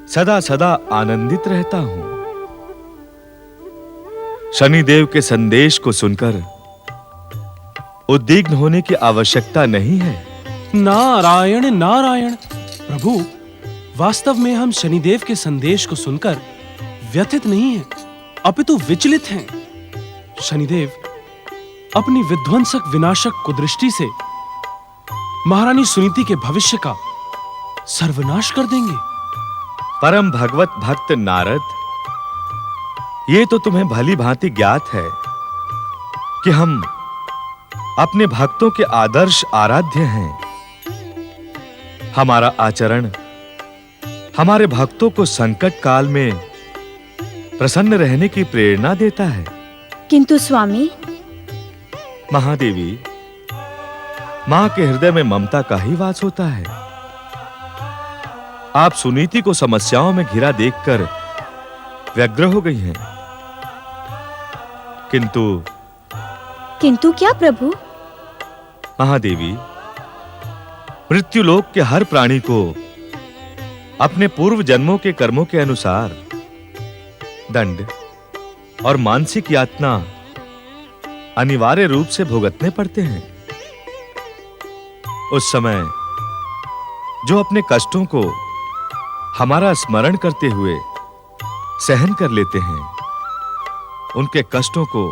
सदा सदा आनंदित रहता हूं। शनिदेव के संदेश को सुनकर उद्विग्न होने की आवश्यकता नहीं है। नारायण नारायण। प्रभु, वास्तव में हम शनिदेव के संदेश को सुनकर व्यथित नहीं हैं, अपितु विचलित हैं। शनिदेव अपनी विध्वंसक विनाशक कुदृष्टि से महारानी सुनीति के भविष्य का सर्वनाश कर देंगे। परम भगवत भक्त नारद, ये तो तुम्हें भली भांति ज्ञात है कि हम अपने भक्तों के आदर्श आराध्य हैं। हमारा आचरण हमारे भक्तों को संकट काल में प्रसन्न रहने की प्रेरणा देता है। किंतु स्वामी, महादेवी, मां के हृदय में ममता का ही वास होता है। आप सुनीति को समस्याओं में घिरा देखकर व्यग्र हो गई हैं। किंतु क्या प्रभु? महादेवी, मृत्युलोक के हर प्राणी को अपने पूर्व जन्मों के कर्मों के अनुसार दंड और मानसिक यातना अनिवार्य रूप से भुगतने पड़ते हैं। उस समय जो अपने कष्टों को हमारा स्मरण करते हुए सहन कर लेते हैं, उनके कष्टों को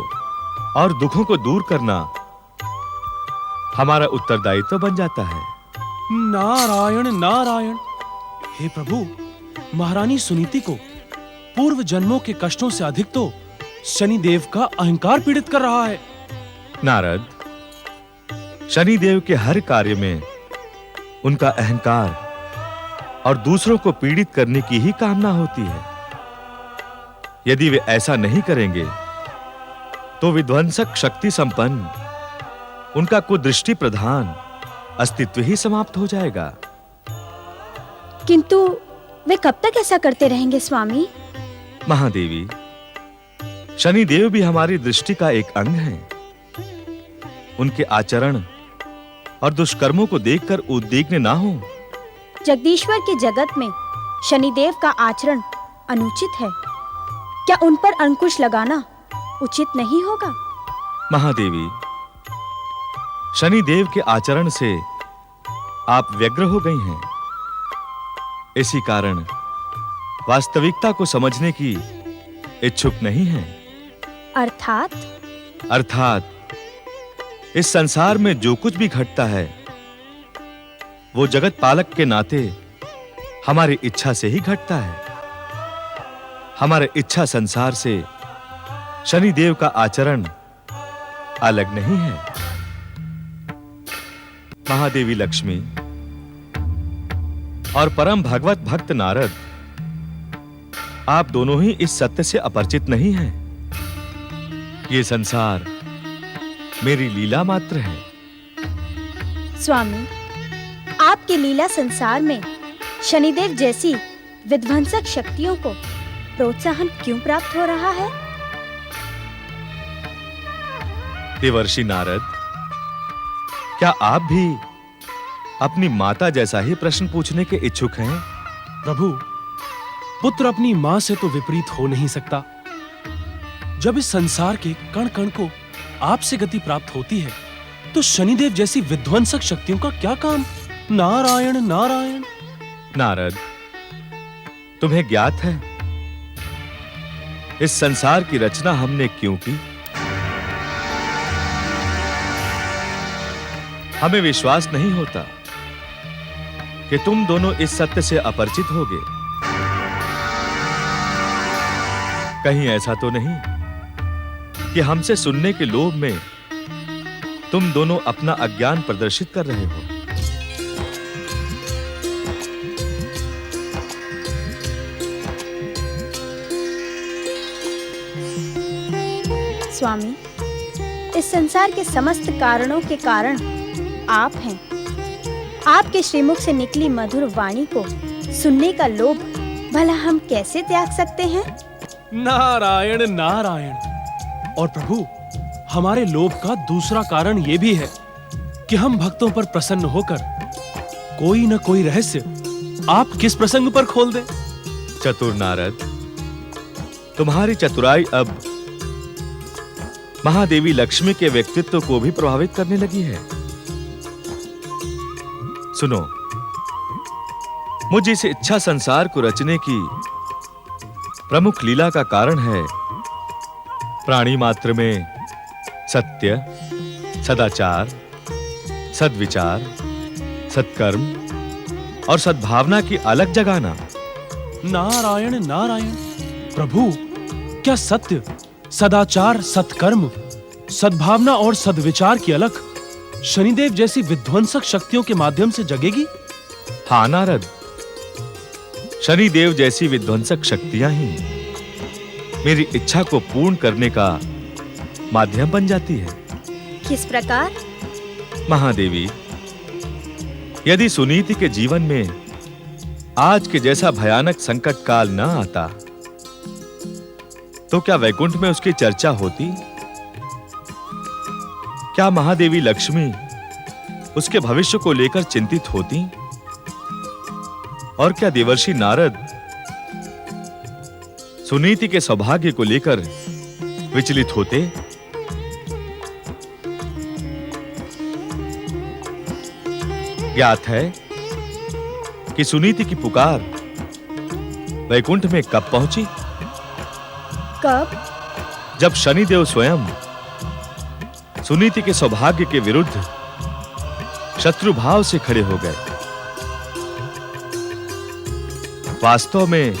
और दुखों को दूर करना हमारा उत्तरदायित्व बन जाता है। नारायण नारायण। हे प्रभु, महारानी सुनीति को पूर्व जन्मों के कष्टों से अधिक तो शनिदेव का अहंकार पीड़ित कर रहा है। नारद, शनिदेव के हर कार्य में उनका अहंकार और दूसरों को पीड़ित करने की ही कामना होती है। यदि वे ऐसा नहीं करेंगे तो विध्वंसक शक्ति संपन्न उनका कुदृष्टि प्रधान अस्तित्व ही समाप्त हो जाएगा। किंतु वे कब तक ऐसा करते रहेंगे स्वामी? महादेवी, शनिदेव भी हमारी दृष्टि का एक अंग है। उनके आचरण और दुष्कर्मों को देखकर उद्विग्न ना हो। जगदीश्वर के जगत में शनिदेव का आचरण अनुचित है। क्या उन पर अंकुश लगाना उचित नहीं होगा? महादेवी, शनिदेव के आचरण से आप व्यग्र हो गई हैं। इसी कारण वास्तविकता को समझने की इच्छुक नहीं हैं। अर्थात इस संसार में जो कुछ भी घटता है वो जगत पालक के नाते हमारी इच्छा से ही घटता है। हमारे इच्छा संसार से शनिदेव का आचरण अलग नहीं है। महादेवी लक्ष्मी और परम भगवत भक्त नारद, आप दोनों ही इस सत्य से अपरिचित नहीं हैं। ये संसार मेरी लीला मात्र है। स्वामी, आपके लीला संसार में शनिदेव जैसी विध्वंसक शक्तियों को प्रोत्साहन क्यों प्राप्त हो रहा है? देवर्षि नारद, क्या आप भी अपनी माता जैसा ही प्रश्न पूछने के इच्छुक हैं? प्रभु, पुत्र अपनी मां से तो विपरीत हो नहीं सकता। जब इस संसार के कण कण को आपसे गति प्राप्त होती है तो शनिदेव जैसी विध्वंसक शक्तियों का क्या काम? नारायण नारायण। नारद, तुम्हें ज्ञात है इस संसार की रचना हमने क्यों की? हमें विश्वास नहीं होता कि तुम दोनों इस सत्य से अपरिचित होगे। कहीं ऐसा तो नहीं कि हमसे सुनने के लोभ में तुम दोनों अपना अज्ञान प्रदर्शित कर रहे हो? स्वामी, इस संसार के समस्त कारणों के कारण आप हैं। आपके श्रीमुख से निकली मधुर वाणी को सुनने का लोभ भला हम कैसे त्याग सकते हैं? नारायण नारायण। और प्रभु, हमारे लोभ का दूसरा कारण यह भी है कि हम भक्तों पर प्रसन्न होकर कोई न कोई रहस्य आप किस प्रसंग पर खोल दें। चतुर नारद, तुम्हारी चतुराई अब महादेवी लक्ष्मी के व्यक्तित्व को भी प्रभावित करने लगी है। सुनो, मुझे इस इच्छा संसार को रचने की प्रमुख लीला का कारण है प्राणी मात्र में सत्य, सदाचार, सद्विचार, सत्कर्म और सद्भावना की अलग जगाना। नारायण नारायण। प्रभु, क्या सत्य, सदाचार, सत्कर्म, सद्भावना और सद्विचार की अलख शनिदेव जैसी विध्वंसक शक्तियों के माध्यम से जगेगी? हाँ नारद, शनिदेव जैसी विध्वंसक शक्तियां ही मेरी इच्छा को पूर्ण करने का माध्यम बन जाती है। किस प्रकार? महादेवी, यदि सुनीति के जीवन में आज के जैसा भयानक संकट काल न आता तो क्या वैकुंठ में उसकी चर्चा होती? क्या महादेवी लक्ष्मी उसके भविष्य को लेकर चिंतित होती? और क्या देवर्षि नारद सुनीति के सौभाग्य को लेकर विचलित होते? ज्ञात है कि सुनीति की पुकार वैकुंठ में कब पहुंची? कब? जब शनिदेव स्वयं सुनीति के सौभाग्य के विरुद्ध शत्रु भाव से खड़े हो गए। वास्तव में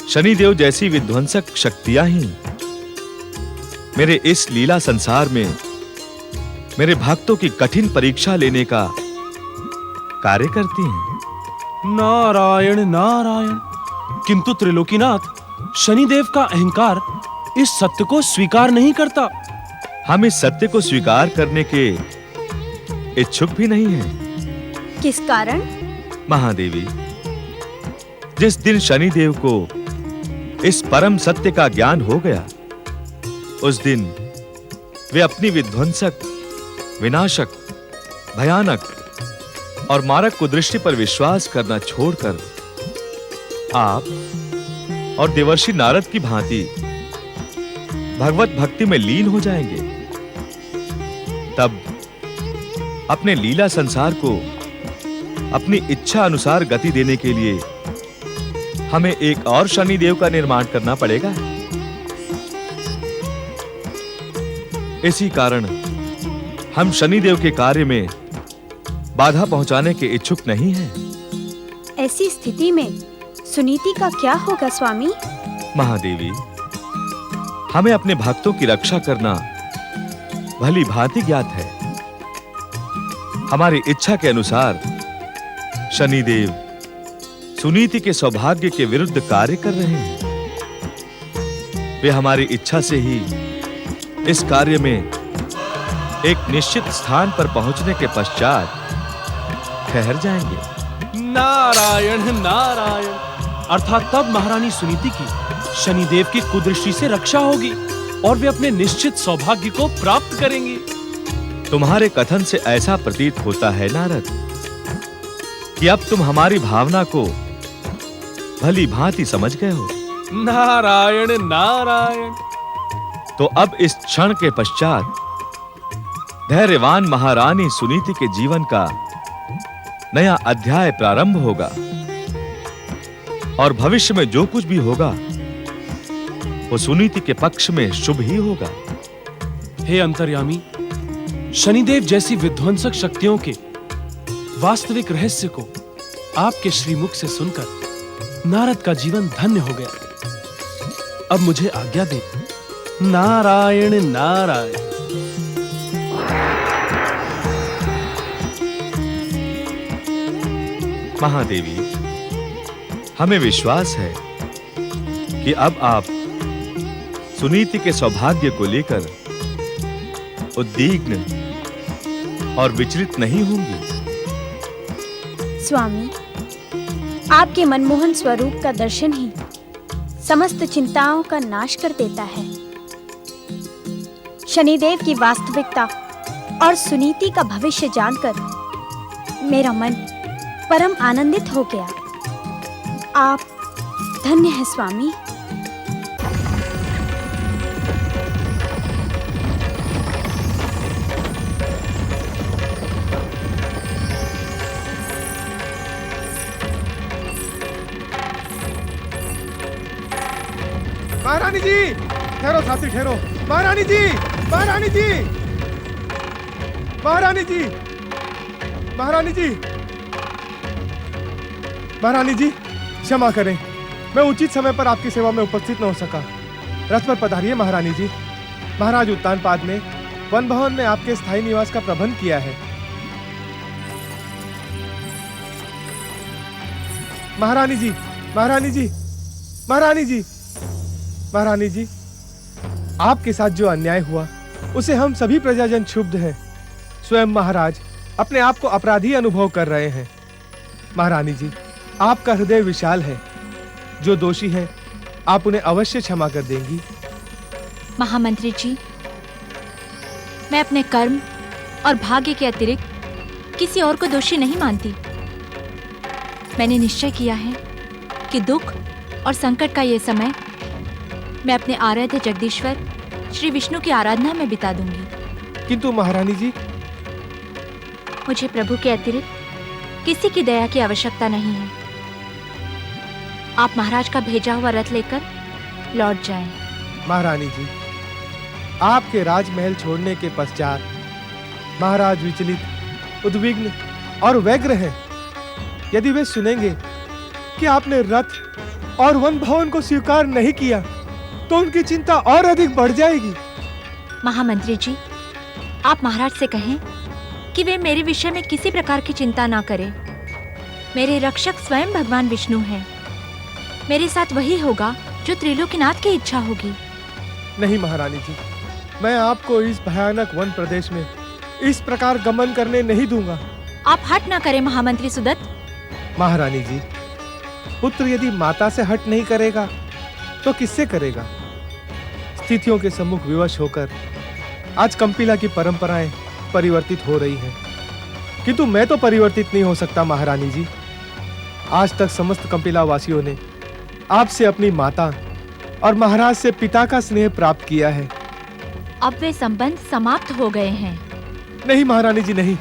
शनिदेव जैसी विध्वंसक शक्तियां ही मेरे इस लीला संसार में मेरे भक्तों की कठिन परीक्षा लेने का कार्य करती हैं। नारायण नारायण। किंतु त्रिलोकीनाथ, शनिदेव का अहंकार इस सत्य को स्वीकार नहीं करता। हम इस सत्य को स्वीकार करने के इच्छुक भी नहीं हैं। किस कारण? महादेवी, जिस दिन शनिदेव को इस परम सत्य का ज्ञान हो गया, उस दिन वे अपनी विध्वंसक, विनाशक, भयानक और मारक कुदृष्टि पर विश्वास करना छोड़कर आप और देवर्षि नारद की भांति भगवत भक्ति में लीन हो जाएंगे। तब अपने लीला संसार को अपनी इच्छा अनुसार गति देने के लिए हमें एक और शनिदेव का निर्माण करना पड़ेगा। इसी कारण हम शनिदेव के कार्य में बाधा पहुंचाने के इच्छुक नहीं हैं। ऐसी स्थिति में सुनीति का क्या होगा स्वामी? महादेवी, हमें अपने भक्तों की रक्षा करना भली भांति ज्ञात है। हमारी इच्छा के अनुसार शनिदेव सुनीति के सौभाग्य के विरुद्ध कार्य कर रहे हैं। वे हमारी इच्छा से ही इस कार्य में एक निश्चित स्थान पर पहुंचने के पश्चात ठहर जाएंगे। नारायण नारायण। अर्थात तब महारानी सुनीति की शनिदेव की कुदृष्टि से रक्षा होगी और वे अपने निश्चित सौभाग्य को प्राप्त करेंगी। तुम्हारे कथन से ऐसा प्रतीत होता है नारद कि अब तुम हमारी भावना को भली भांति समझ गए हो। नारायण नारायण। तो अब इस क्षण के पश्चात धैर्यवान महारानी सुनीति के जीवन का नया अध्याय प्रारंभ होगा और भविष्य में जो कुछ भी होगा वो सुनीति के पक्ष में शुभ ही होगा। हे अंतर्यामी, शनिदेव जैसी विध्वंसक शक्तियों के वास्तविक रहस्य को आपके श्रीमुख से सुनकर नारद का जीवन धन्य हो गया। अब मुझे आज्ञा दें। नारायण नारायण। महादेवी, हमें विश्वास है कि अब आप सुनीति के सौभाग्य को लेकर उद्विग्न और विचलित नहीं होंगी। स्वामी, आपके मनमोहन स्वरूप का दर्शन ही समस्त चिंताओं का नाश कर देता है। शनिदेव की वास्तविकता और सुनीति का भविष्य जानकर मेरा मन परम आनंदित हो गया। आप धन्य है स्वामी। महारानी जी, ठहरो साथी ठहरो। महारानी जी, महारानी जी, महारानी जी, महारानी जी, महारानी जी, क्षमा करें, मैं उचित समय पर आपकी सेवा में उपस्थित न हो सका। रथ पर पधारिए महारानी जी। महाराज उत्तानपाद ने वन भवन में आपके स्थायी निवास का प्रबंध किया है। महारानी जी, महारानी जी, महारानी जी, महारानी जी, आपके साथ जो अन्याय हुआ उसे हम सभी प्रजाजन क्षुब्ध हैं। स्वयं महाराज अपने आप को अपराधी अनुभव कर रहे हैं। महारानी जी, आपका हृदय विशाल है। जो दोषी हैं आप उन्हें अवश्य क्षमा कर देंगी। महामंत्री जी, मैं अपने कर्म और भाग्य के अतिरिक्त किसी और को दोषी नहीं मानती। मैंने निश्चय किया है कि दुख और संकट का ये समय मैं अपने आराध्य जगदीश्वर श्री विष्णु की आराधना में बिता दूंगी। किंतु महारानी जी, मुझे प्रभु के अतिरिक्त किसी की दया की आवश्यकता नहीं है। आप महाराज का भेजा हुआ रथ लेकर लौट जाएं। महारानी जी, आपके राजमहल छोड़ने के पश्चात महाराज विचलित, उद्विग्न और व्यग्र हैं। यदि वे सुनेंगे कि आपने रथ और वन भवन को स्वीकार नहीं किया तो उनकी चिंता और अधिक बढ़ जाएगी। महामंत्री जी, आप महाराज से कहें कि वे मेरे विषय में किसी प्रकार की चिंता ना करें। मेरे रक्षक स्वयं भगवान विष्णु हैं। मेरे साथ वही होगा जो त्रिलोकीनाथ की इच्छा होगी। नहीं महारानी जी, मैं आपको इस भयानक वन प्रदेश में इस प्रकार गमन करने नहीं दूंगा। आप हट ना करें महामंत्री सुदत्त। महारानी जी, पुत्र यदि माता से हट नहीं करेगा तो किससे करेगा? स्थितियों के सम्मुख विवश होकर आज कंपिला की परंपराएं परिवर्तित हो रही हैं, किंतु मैं तो परिवर्तित नहीं हो सकता महारानी जी। आज तक समस्त कंपिला वासियों ने आपसे अपनी माता और महाराज से पिता का स्नेह प्राप्त किया है। अब वे संबंध समाप्त हो गए हैं। नहीं महारानी जी, नहीं।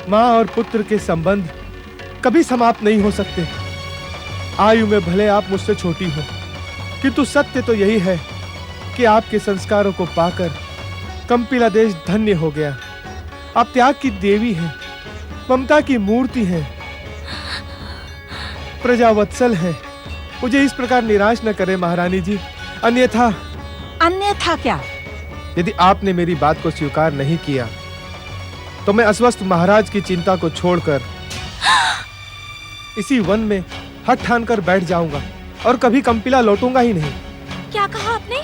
माँ और पुत्र के संबंध कभी समाप्त नहीं हो सकते। आयु में भले आप मुझसे छोटी हो, किंतु सत्य तो यही है कि आपके संस्कारों को पाकर कंपिला देश धन्य हो गया। आप त्याग की देवी हैं, ममता की मूर्ति हैं, प्रजावत्सल हैं। मुझे इस प्रकार निराश न करें महारानी जी, अन्यथा। अन्यथा क्या? यदि आपने मेरी बात को स्वीकार नहीं किया तो मैं अस्वस्थ महाराज की चिंता को छोड़कर इसी वन में हट ठान कर बैठ जाऊंगा और कभी कंपिला लौटूंगा ही नहीं। क्या कहा आपने?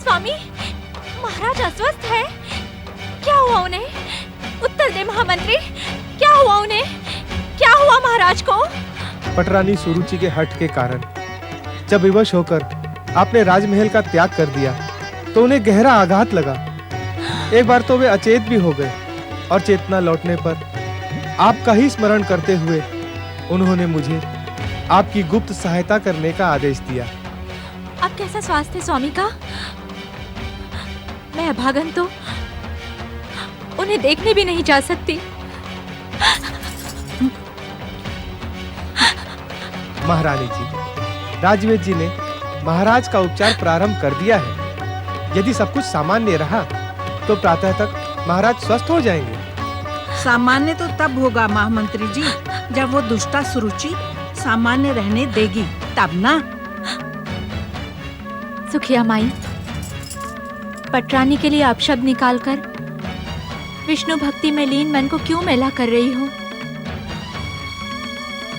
स्वामी, महाराज अस्वस्थ है? क्या हुआ उन्हें? उत्तर दे महामंत्री, क्या हुआ उन्हें? क्या हुआ महाराज को? पटरानी सुरुचि के हठ के कारण जब विवश होकर आपने राजमहल का त्याग कर दिया तो उन्हें गहरा आघात लगा। एक बार तो वे अचेत भी हो गए और चेतना लौटने पर आपका ही स्मरण करते हुए उन्होंने मुझे आपकी गुप्त सहायता करने का आदेश दिया। अब कैसा स्वास्थ्य है स्वामी का? मैं अभागन तो उन्हें देखने भी नहीं जा सकती। महारानी जी, राजवेद जी ने महाराज का उपचार प्रारंभ कर दिया है। यदि सब कुछ सामान्य रहा तो प्रातः तक महाराज स्वस्थ हो जाएंगे। सामान्य तो तब होगा महामंत्री जी जब वो दुष्टा सुरुचि सामान्य रहने देगी, तब ना। सुखिया माई, पटरानी के लिए अपशब्द निकालकर विष्णु भक्ति में लीन मन को क्यों मेला कर रही हो?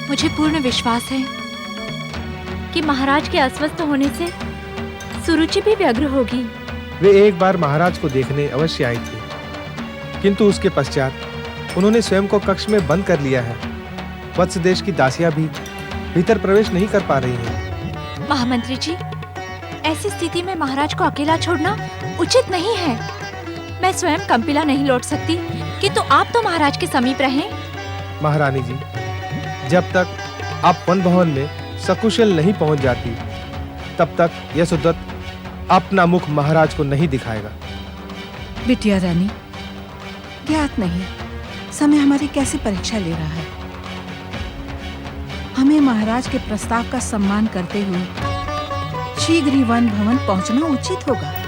मुझे पूर्ण विश्वास है कि महाराज के अस्वस्थ होने से सुरुचि भी व्यग्र होगी। वे एक बार महाराज को देखने अवश्य आई थी, किंतु उसके पश्चात उन्होंने स्वयं को कक्ष में बंद कर लिया है। वत्स देश की दासियां भी भीतर प्रवेश नहीं कर पा रही हैं। महामंत्री जी, ऐसी स्थिति में महाराज को अकेला छोड़ना उचित नहीं है। मैं स्वयं कंपिला नहीं लौट सकती, किंतु आप तो महाराज के समीप रहें। महारानी जी, जब तक आप वन भवन में सकुशल नहीं पहुंच जाती, तब तक यशोदत्त अपना मुख महाराज को नहीं दिखाएगा। बिटिया रानी, ज्ञात नहीं समय हमारी कैसी परीक्षा ले रहा है। हमें महाराज के प्रस्ताव का सम्मान करते हुए शीघ्र ही वन भवन पहुंचना उचित होगा।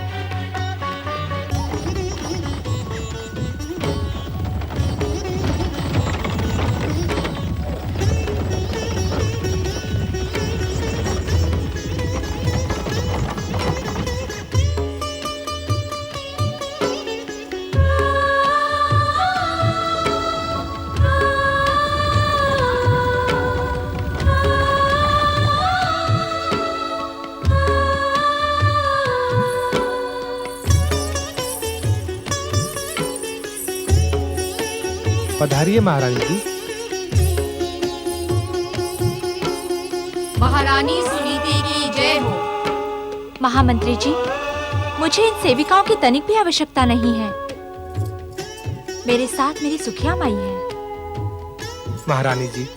पधारिए महारानी जी। महारानी सुनीति की जय हो। महामंत्री जी, मुझे इन सेविकाओं की तनिक भी आवश्यकता नहीं है। मेरे साथ मेरी सुखिया माई है। महारानी जी,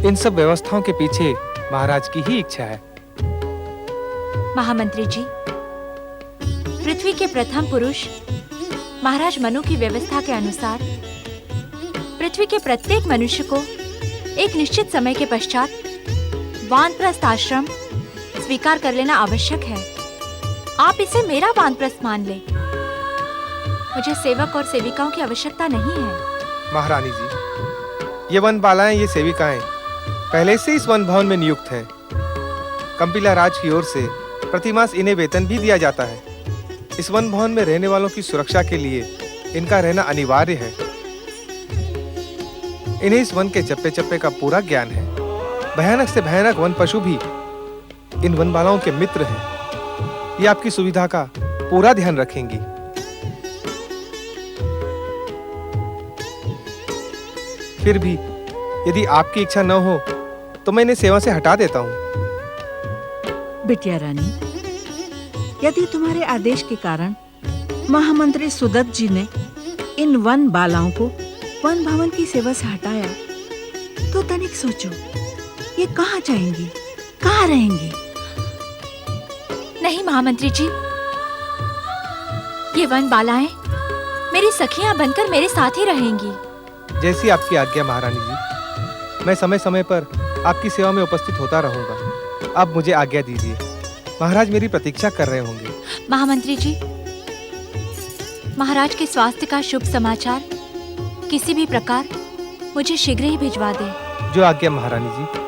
इन सब व्यवस्थाओं के पीछे महाराज की ही इच्छा है। महामंत्री जी, पृथ्वी के प्रथम पुरुष महाराज मनु की व्यवस्था के अनुसार पृथ्वी के प्रत्येक मनुष्य को एक निश्चित समय के पश्चात वानप्रस्थ आश्रम स्वीकार कर लेना आवश्यक है। आप इसे मेरा वानप्रस्थ मान लें। मुझे सेवक और सेविकाओं की आवश्यकता नहीं है। महारानी जी, ये वन बालाएं, ये सेविकाएं पहले से इस वन भवन में नियुक्त हैं। कंपिला राज की ओर से प्रतिमास इन्हें वेतन भी दिया जाता है। इस वन भवन में रहने वालों की सुरक्षा के लिए इनका रहना अनिवार्य है। इन्हें इस वन के चप्पे चप्पे का पूरा ज्ञान है। भयानक से भयानक वन पशु भी इन वन बालाओं के मित्र हैं। ये आपकी सुविधा का पूरा ध्यान रखेंगी। फिर भी यदि आपकी इच्छा न हो तो मैं इन्हें सेवा से हटा देता हूं। बिटिया रानी, यदि तुम्हारे आदेश के कारण महामंत्री सुदत्त जी ने इन वन बालाओं को वन भवन की सेवा से हटाया, तो तनिक सोचो, ये कहाँ जाएंगी, कहाँ रहेंगी? नहीं महामंत्री जी, ये वन बालाएं मेरी सखियां बनकर मेरे साथ ही रहेंगी। जैसी आपकी आज्ञा महारानी जी। मैं समय समय पर आपकी सेवा में उपस्थित होता रहूंगा। अब मुझे आज्ञा दीजिए। महाराज मेरी प्रतीक्षा कर रहे होंगे। महामंत्री जी, महाराज के स्वास्थ्य का शुभ समाचार किसी भी प्रकार मुझे शीघ्र ही भिजवा दे। जो आज्ञा महारानी जी।